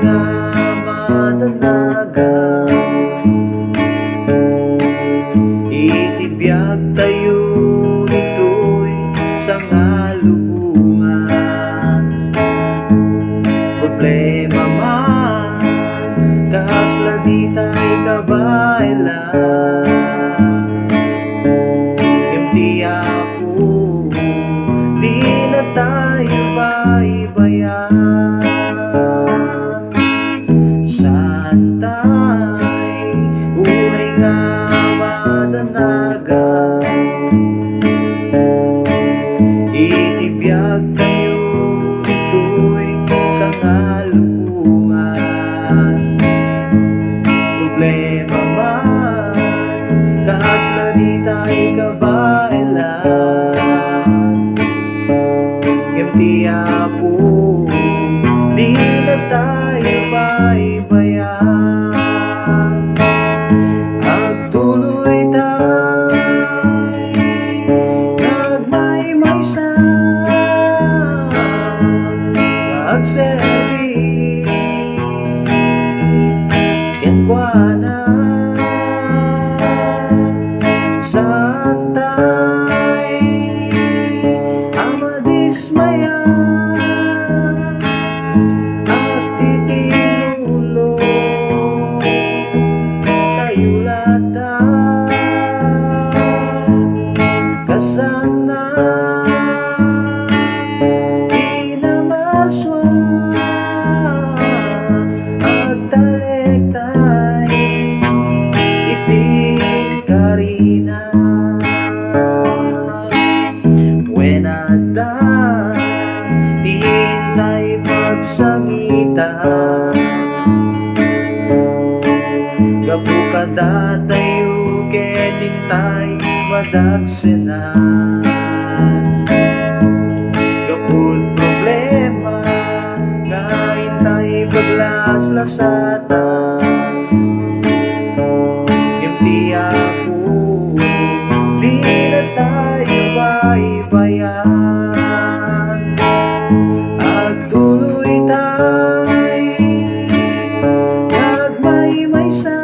nga madanagan, itibiyag tayo ditoy sangalubungan. Problema man, kasla ditay kabaelan, Ngem ako, di na tayo baybay-an. Saan tay, unay nga madanagan, itibiyag tayo ditoy sangalubungan. Problema man, kasla ditay kabaelan, Ngem ako, di na tayo baybay-an. Agtuloy tay, agmaymaysa, agserbi, kenkwana, Saan tay, ang madismaya, agtitinulong, tayo latta, kasana, namarsua, Agtalek tay, inkari na. When adda, intay pagsangitan, Gapu't kadatayo intay madagsenan. Gapu't problema nga intay paglaslasatan, Ngem ako, di na tayo baybay-an. Agtuloy tay, agmaymaysa,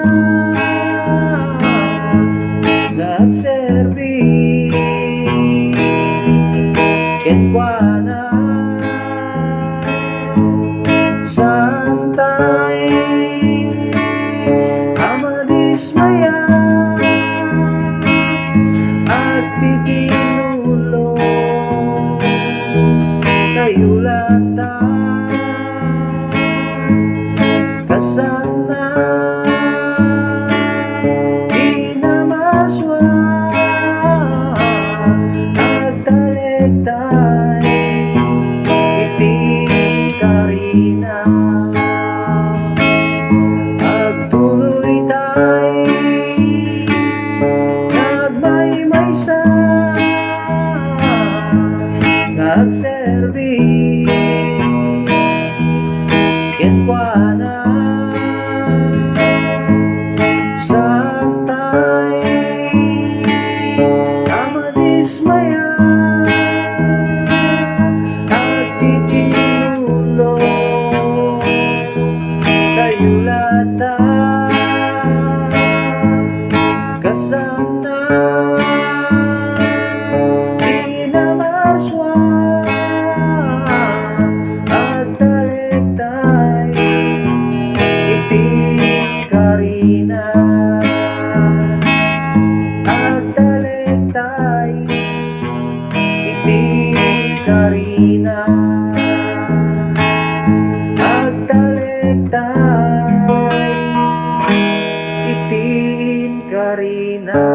agserbi, kenkwana, Saan tay, ang madismaya, agtitinulong, tayo latta, kasana, namarsua, Agtalek tay, inkari na. Agtuloy tay, agmaymaysa, agserbi, kenkwana, Saan tay, ang madismaya, agtitinulong, tayo latta, kasana, namarsua, Agtalek tay, inkari na. Agtalek tay, inkari na. Agtalek tay, inkari na.